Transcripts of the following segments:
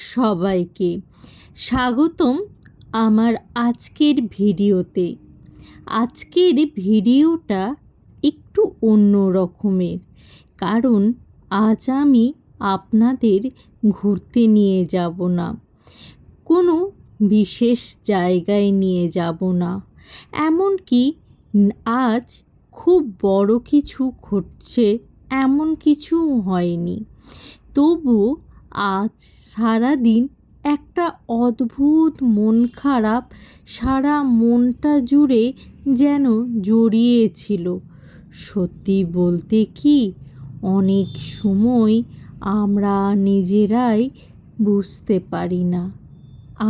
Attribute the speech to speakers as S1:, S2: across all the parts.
S1: সবাইকে স্বাগতম আমার আজকের ভিডিওতে। আজকের ভিডিওটা একটু অন্য রকমের, কারণ আজ আমি আপনাদের ঘুরতে নিয়ে যাব না, কোনো বিশেষ জায়গায় নিয়ে যাব না, এমনকি আজ খুব বড় কিছু ঘটছে এমন কিছু হয়নি। তবু আজ সারাদিন একটা অদ্ভুত মন খারাপ সারা মনটা জুড়ে যেন জড়িয়েছিল। সত্যি বলতে কি, অনেক সময় আমরা নিজেরাই বুঝতে পারি না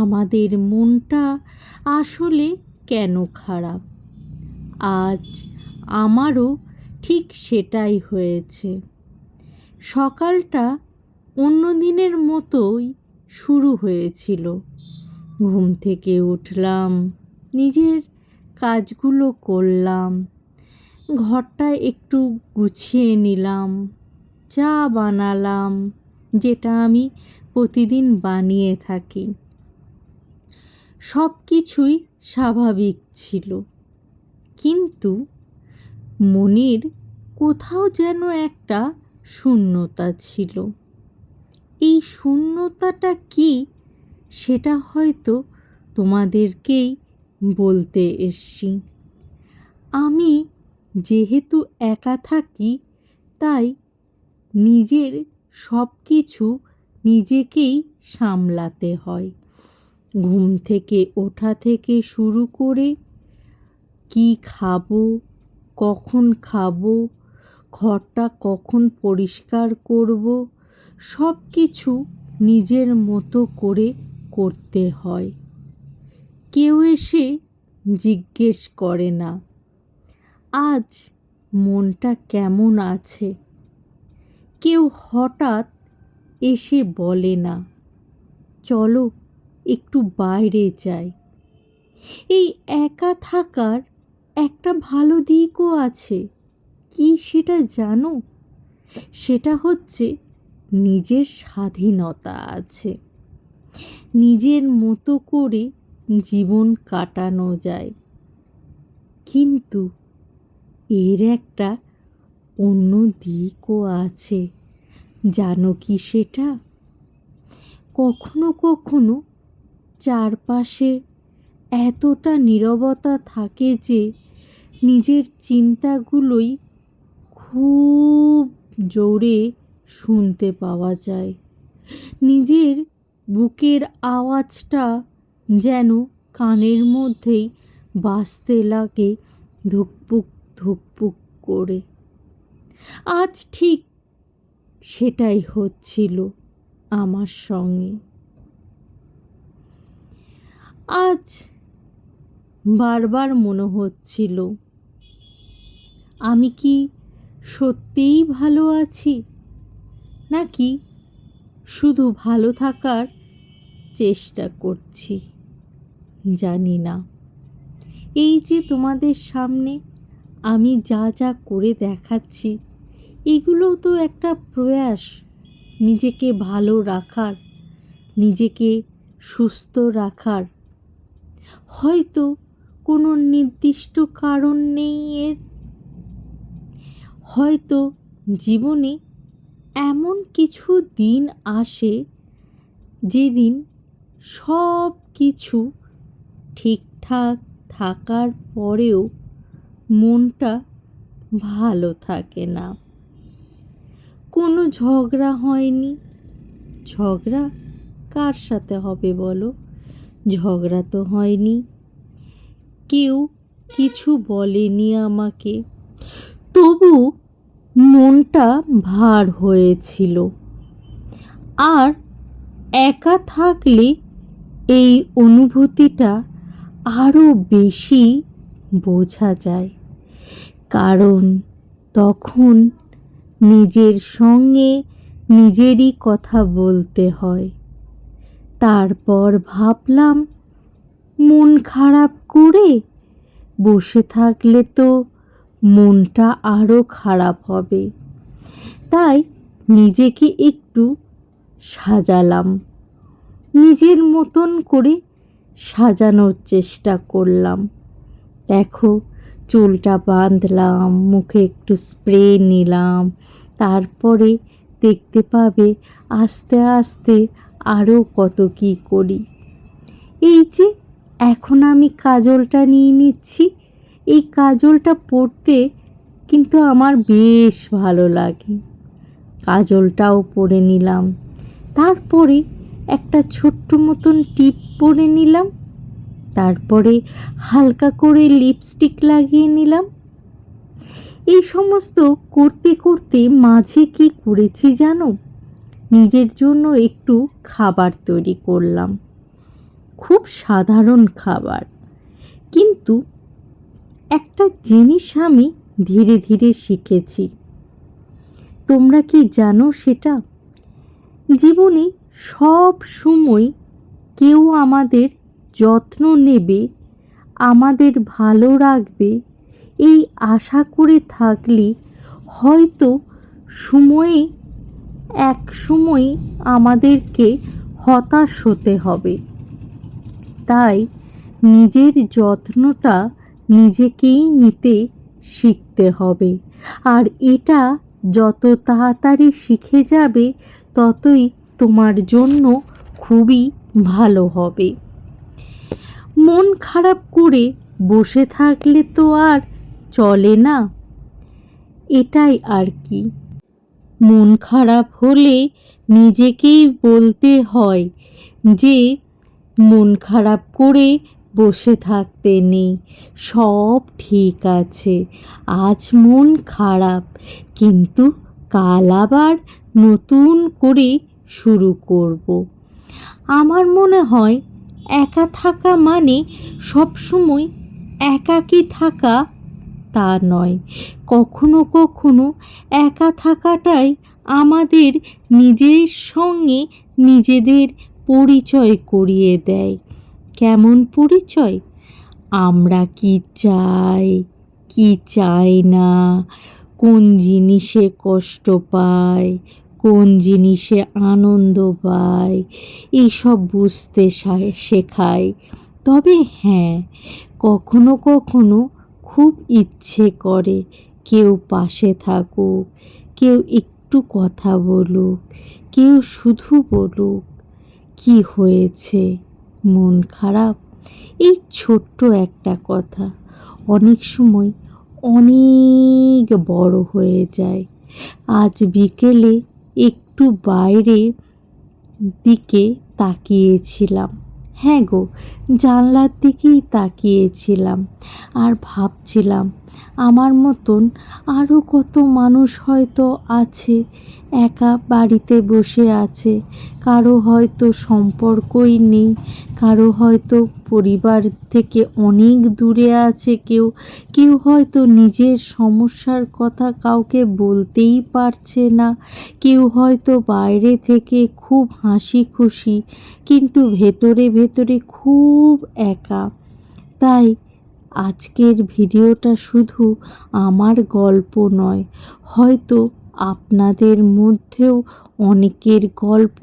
S1: আমাদের মনটা আসলে কেন খারাপ। আজ আমারও ঠিক সেটাই হয়েছে। সকালটা অন্য দিনের মতোই শুরু হয়েছিল। ঘুম থেকে উঠলাম, নিজের কাজগুলো করলাম, ঘরটা একটু গুছিয়ে নিলাম, চা বানালাম, যেটা আমি প্রতিদিন বানিয়ে থাকি। সব কিছুই স্বাভাবিক ছিল, কিন্তু মনের কোথাও যেন একটা শূন্যতা ছিল। এই শূন্যতাটা কি, সেটা হয়তো তোমাদেরকেই বলতে এসছি। আমি যেহেতু একা থাকি, তাই নিজের সব কিছু নিজেকেই সামলাতে হয়। ঘুম থেকে ওঠা থেকে শুরু করে কি খাবো, কখন খাবো, ঘরটা কখন পরিষ্কার করব, সব কিছু নিজের মতো করে করতে হয়। কেউ এসে জিজ্ঞেস করে না আজ মনটা কেমন আছে। কেউ হঠাৎ এসে বলে না চলো একটু বাইরে যাই। এই একা থাকার একটা ভালো দিকও আছে। কি সেটা জানো? সেটা হচ্ছে নিজের স্বাধীনতা আছে, নিজের মতো করে জীবন কাটানো যায়। কিন্তু এর একটা অন্য দিকও আছে, জানো কি সেটা? কখনো কখনো চারপাশে এতটা নীরবতা থাকে যে নিজের চিন্তাগুলোই খুব জোরে শুনতে পাওয়া যায়। নিজের বুকের আওয়াজটা যেন কানের মধ্যেই বাজতে লাগে ধুকপুক ধুকপুক করে। আজ ঠিক সেটাই হচ্ছিল আমার সঙ্গে। আজ বারবার মনে হচ্ছিল আমি কি সত্যিই ভালো আছি, নাকি শুধু ভালো থাকার চেষ্টা করছি। জানি না। এই যে তোমাদের সামনে আমি যা যা করে দেখাচ্ছি, এগুলোও তো একটা প্রয়াস নিজেকে ভালো রাখার, নিজেকে সুস্থ রাখার। হয়তো কোনো নির্দিষ্ট কারণ নেই এর, হয়তো জীবনে এমন কিছু দিন আসে যেদিন সব কিছু ঠিকঠাক থাকার পরেও মনটা ভালো থাকে না। কোনো ঝগড়া হয়নি। ঝগড়া কার সাথে হবে বলো? ঝগড়া তো হয়নি। কেউ কিছু বলেনি আমাকে, তবু মনটা ভার হয়েছিল। আর একা থাকলে এই অনুভূতিটা আরও বেশি বোঝা যায়, কারণ তখন নিজের সঙ্গে নিজেরই কথা বলতে হয়। তারপর ভাবলাম মন খারাপ করে বসে থাকলে তো মনটা আরও খারাপ হবে। তাই নিজেকে একটু সাজালাম, নিজের মতন করে সাজানোর চেষ্টা করলাম। দেখো, চুলটা বাঁধলাম, মুখে একটু স্প্রে নিলাম, তারপরে দেখতে পাবে আস্তে আস্তে আরও কত কী করি। এই যে এখন আমি কাজলটা নিয়ে নিচ্ছি, এই কাজলটা পরতে কিন্তু আমার বেশ ভালো লাগে। কাজলটাও পরে নিলাম, তারপরে একটা ছোট্ট মতন টিপ পরে নিলাম, তারপরে হালকা করে লিপস্টিক লাগিয়ে নিলাম। এই সমস্ত করতে করতে মাঝে কি করেছি জানো? নিজের জন্য একটু খাবার তৈরি করলাম। খুব সাধারণ খাবার, কিন্তু একটা জিনিস আমি ধীরে ধীরে শিখেছি। তোমরা কি জানো সেটা? জীবনে সব সময় কেউ আমাদের যত্ন নেবে, আমাদের ভালো রাখবে, এই আশা করে থাকলে হয়তো এক সময় আমাদেরকে হতাশ হতে হবে। তাই নিজের যত্নটা নিজেকেই নিতে শিখতে হবে। আর এটা যত তাড়াতাড়ি শিখে যাবে, ততই তোমার জন্য খুবই ভালো হবে। মন খারাপ করে বসে থাকলে তো আর চলে না, এটাই আর কি। মন খারাপ হলে নিজেকেই বলতে হয় যে মন খারাপ করে বসে থাকতে নেই, সব ঠিক আছে, আজ মন খারাপ, কিন্তু কাল আবার নতুন করে শুরু করব। আমার মনে হয় একা থাকা মানে সবসময় একাকী থাকা তা নয়। কখনো কখনো একা থাকাটাই আমাদের নিজের সঙ্গে নিজেদের পরিচয় করিয়ে দেয়। কেমন পরিচয়? আমরা কি চাই, কি চাই না, কোন জিনিসে কষ্ট পাই, কোন জিনিসে আনন্দ পাই, এইসব বুঝতে শেখায়। তবে হ্যাঁ, কখনো কখনো খুব ইচ্ছে করে কেউ পাশে থাকুক, কেউ একটু কথা বলুক, কেউ শুধু বলুক, কি হয়েছে, মন খারাপ? এই ছোট্ট একটা কথা অনেক সময় অনেক বড় হয়ে যায়। আজ বিকেলে একটু বাইরে দিকে তাকিয়েছিলাম। হ্যাঁ গো, জানলার দিকেই তাকিয়েছিলাম আর ভাবছিলাম আমার মতন আরও কত মানুষ হয়তো আছে, একা বাড়িতে বসে আছে। কারো হয়তো সম্পর্কই নেই, কারো হয়তো পরিবার থেকে অনেক দূরে আছে, কেউ হয়তো নিজের সমস্যার কথা কাউকে বলতেই পারছে না, কেউ হয়তো বাইরে থেকে খুব হাসি খুশি, কিন্তু ভেতরে ভেতরে খুব একা। তাই আজকের ভিডিওটা শুধু আমার গল্প নয়, হয়তো আপনাদের মধ্যেও অনেকের গল্প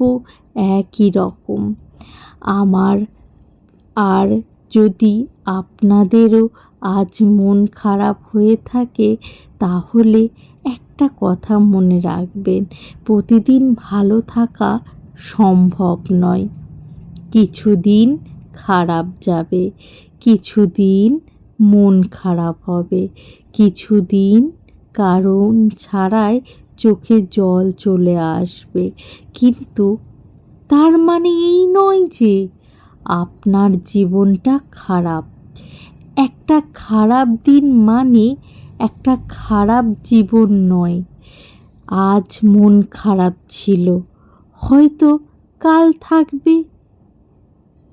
S1: একই রকম। আর যদি আপনাদেরও আজ মন খারাপ হয়ে থাকে, তাহলে একটা কথা মনে রাখবেন, প্রতিদিন ভালো থাকা সম্ভব নয়। কিছুদিন খারাপ যাবে, কিছুদিন মন খারাপ হবে, কিছুদিন কারণ ছাড়াই চোখে জল চলে আসবে, কিন্তু তার মানে এই নয় যে আপনার জীবনটা খারাপ। একটা খারাপ দিন মানে একটা খারাপ জীবন নয়। আজ মন খারাপ ছিল, হয়তো কাল থাকবে,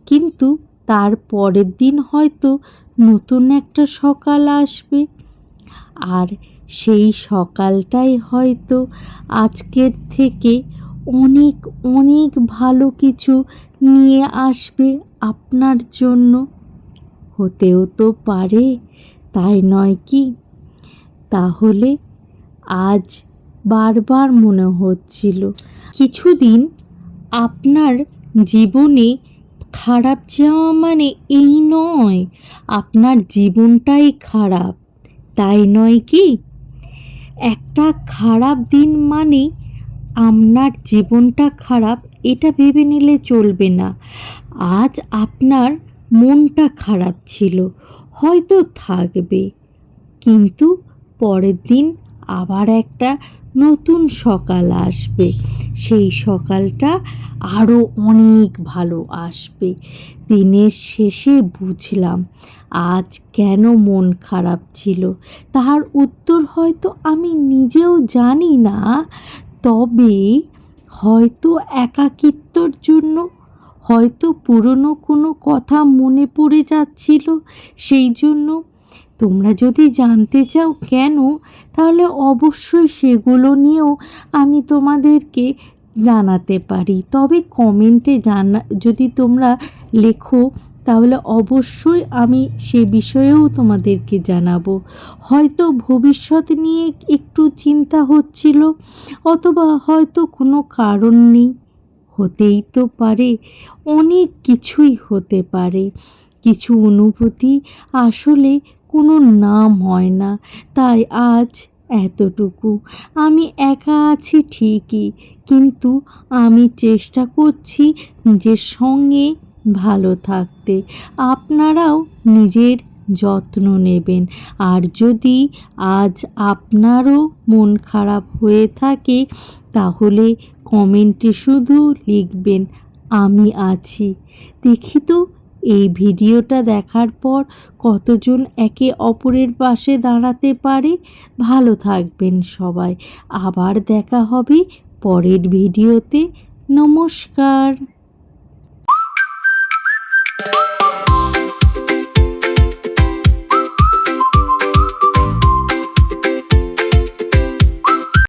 S1: কিন্তু তার পরের দিন হয়তো নতুন একটা সকাল আসবে, আর সেই সকালটাই হয়তো আজকের থেকে অনেক অনেক ভালো কিছু নিয়ে আসবে আপনার জন্য। হতেও তো পারে, তাই নয় কি? তাহলে আজ বারবার মনে হচ্ছিল কিছুদিন আপনার জীবনে খারাপ যাওয়া মানে এই নয় আপনার জীবনটাই খারাপ, তাই নয় কি? একটা খারাপ দিন মানে আপনার জীবনটা খারাপ এটা ভেবে নিলে চলবে না। আজ আপনার মনটা খারাপ ছিল, হয়তো থাকবে, কিন্তু পরের দিন আবার একটা নতুন সকাল আসবে, সেই সকালটা আরও অনেক ভালো আসবে। দিনের শেষে বুঝলাম আজ কেন মন খারাপ ছিল, তার উত্তর হয়তো আমি নিজেও জানি না, তবে হয়তো একাকিত্বর জন্য, হয়তো পুরনো কোনো কথা মনে পড়ে যাচ্ছিল সেই জন্য। তোমরা যদি জানতে চাও কেন, তাহলে অবশ্যই সেগুলো নিয়েও আমি তোমাদেরকে জানাতে পারি, তবে কমেন্টে যদি তোমরা লেখো তাহলে অবশ্যই আমি সে বিষয়েও তোমাদেরকে জানাবো। হয়তো ভবিষ্যৎ নিয়ে একটু চিন্তা হচ্ছিল, অথবা হয়তো কোনো কারণ নেই, হতেই তো পারে, অনেক কিছুই হতে পারে। কিছু অনুভূতি আসলে কোনো নাম হয় না, তাই আজ এতটুকু। আমি একা আছি ঠিকই, কিন্তু আমি চেষ্টা করছি নিজের সঙ্গে ভালো থাকতে। আপনারাও নিজের যত্ন নেবেন। আর যদি আজ আপনারও মন খারাপ হয়ে থাকে, তাহলে কমেন্টে শুধু লিখবেন আমি আছি। দেখি তো এই ভিডিওটা দেখার পর কতজন একে অপরের পাশে দাঁড়াতে পারে। ভালো থাকবেন সবাই, আবার দেখা হবে পরের ভিডিওতে। নমস্কার।